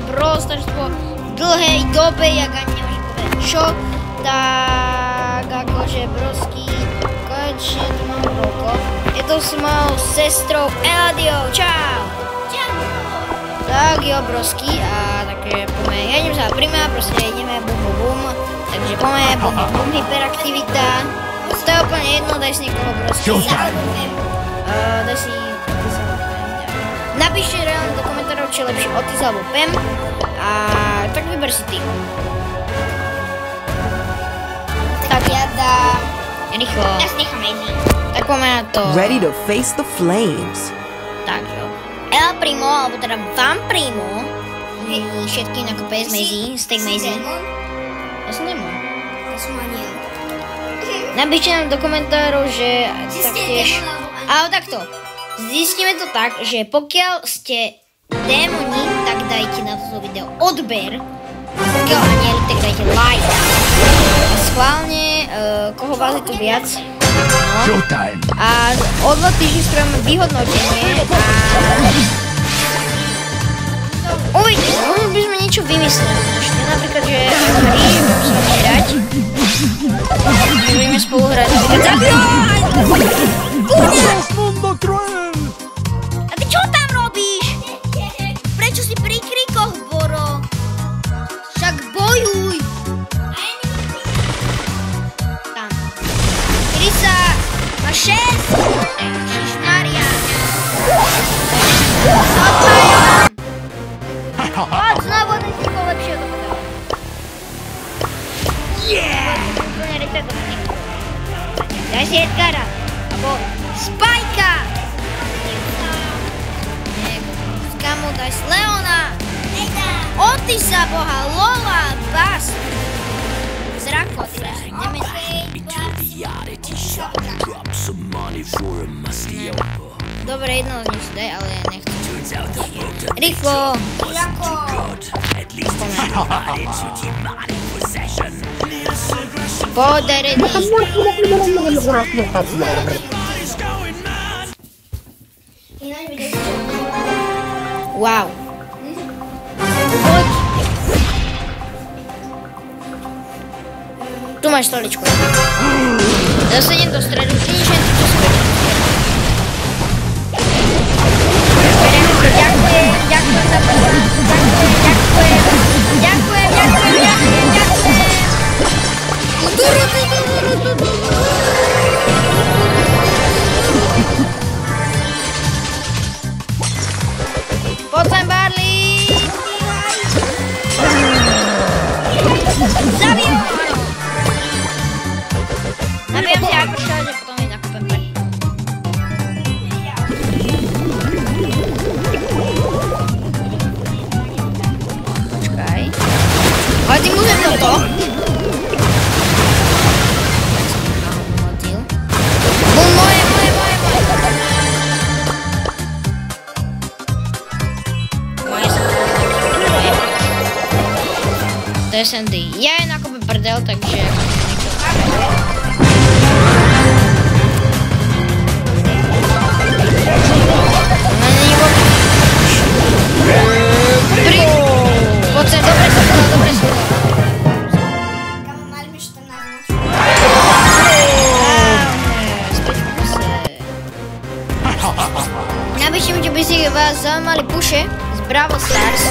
že Brawl Stars po dlhej dobe, jak ani nemôžem povedať čo, tak akože brosky, konečne tu mám roko. Je to s mojou sestrou Eladiou, čau! Čau! Tak jo, brosky, a takže poďme, ja idem sa prima, proste ideme bum bum bum, takže poďme bum bum bum, hyperaktivita. To je úplne jedno, daj si niekoho brosky. Daj si Otis alebo Pem. Napíšte reálne do komentárov, či je lepší Otis alebo Pem. A tak vyber si ty. Tak ja dám... Rýchlo. Ja si nechám Easy. Tak poďme na to. Ready to face the flames. Tak jo. El Primo, alebo teda Van Primo. Všetkým ako PS Maisie, Steak Maisie. Ja som nemám. Ja som ani ja. Napíšte nám do komentárov, že taktiež... Ale takto, zistíme to tak, že pokiaľ ste démoni, tak dajte na toto video odber. A pokiaľ anieli, tak dajte like. A schválne, koho vás je tu viac. No. A o 2 týždne spravíme vyhodnotenie a... Uvidíme, možno by sme niečo vymysleli. Ešte napríklad, že hry budem sa vám hrať. Budeme spolu hrať. A ty čo tam robíš? Prečo si pri krikoch, Boro? Však bojuj! Tam. Krisa má 6! Ježišmaria! Odpájam! Poď znovu, ty si to lepšie dopadal. Daj si Edgara, alebo Spajka! Kamu daj si Leona! Otisa, boha, Lola, Bast! Zrako, ty dáš dobre, jedno z nich si daj, ale nechcem. Rýchlo! Zrako! Poďaj, ready! Wow! Poď! Tu máš stoličku. Zase idem do stredu, vidíš, že ty to späť. Ďakujem za pomoc, ďakujem. Poď sem, Barley! Zabijem! Nabijem si Akrša, že potom je nakúpem pre. Počkaj. Ale ty môžem toto? Moje. To je Sandy. Ja je nakúpim prdel, takže... Poď sem, dobre som. Kamu, mali by 14 Napíšte mi, čo by si vás zaujímali puše z Brawl Stars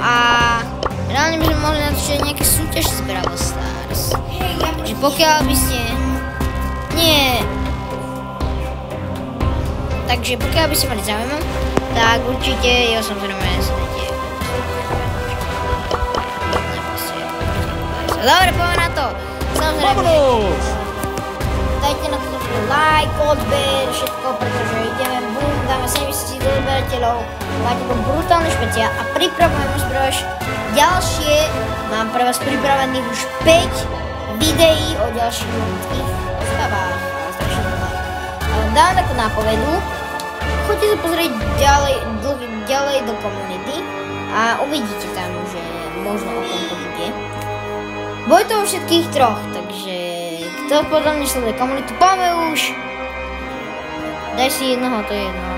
a reálne by sme mohli natočiť nejaké súťaž z Brawl Stars. Takže pokiaľ by ste... Nie. Takže pokiaľ by ste mali záujem, tak určite, jo, samozrejme, sledujte. Dobre, poďme na to. Samozrejme. Dajte na toto like, odber, všetko, pretože ideme, bum, dáme 70 000 odberateľov. Máte to brutálne špecia a pripravujem už pre vás ďalšie. Mám pre vás pripravených už 5 videí o ďalších ľudských postavách. Dám takú nápovedu. Choďte sa pozrieť ďalej do komunity a uvidíte tam, že možno o tom to bude. Bude to o všetkých troch, takže kto podľa mňa sleduje komunitu, poďme už! Daj si jednoho, to je jedno.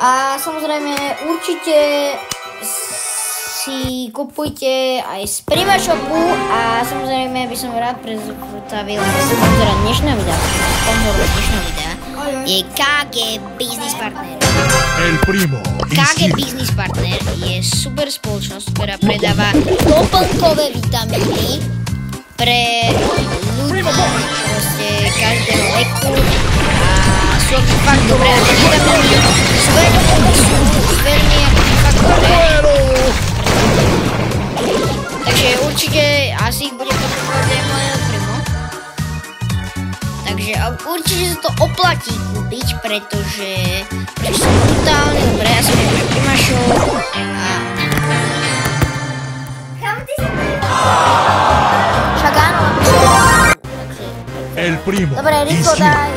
A samozrejme určite si kupujte aj z Prima Shopu a samozrejme by som rád predstavil sponzora dnešného videa. Sponzor dnešného videa je KG Business Partner. KG Business Partner je super spoločnosť, ktorá predáva doplnkové vitamíny pre ľudí proste každého veku a sú fakt dobré a tie vitamíny sú veľmi fakt dobré. Takže určite asi ich bude potrebovať aj moje primo. Takže určite sa to oplatí kúpiť, pretože sú brutálne dobré. Ja som už Prima Shop a... Však áno. Dobre, Rico, daj.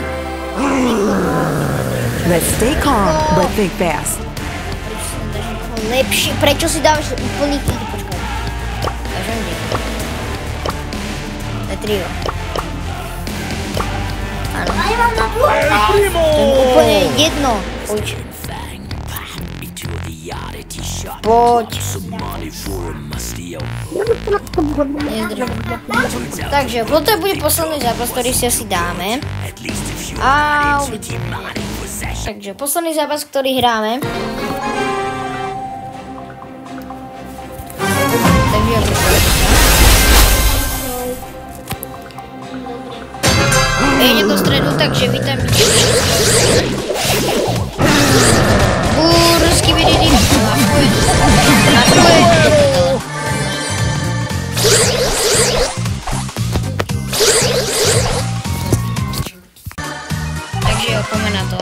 Let's stay calm, but think fast. Lepšie, prečo si dávaš úplný kýd? Počkaj. Dážem kde? To je trio. Áno. To je úplne jedno. Poď. Poď. Nezdržím. Takže, toto bude posledný zápas, ktorý si asi dáme. A uvidíme. Takže, posledný zápas, ktorý hráme. Ide do stredu, takže vítam. Bursky vidí. Takže jo, poďme na to.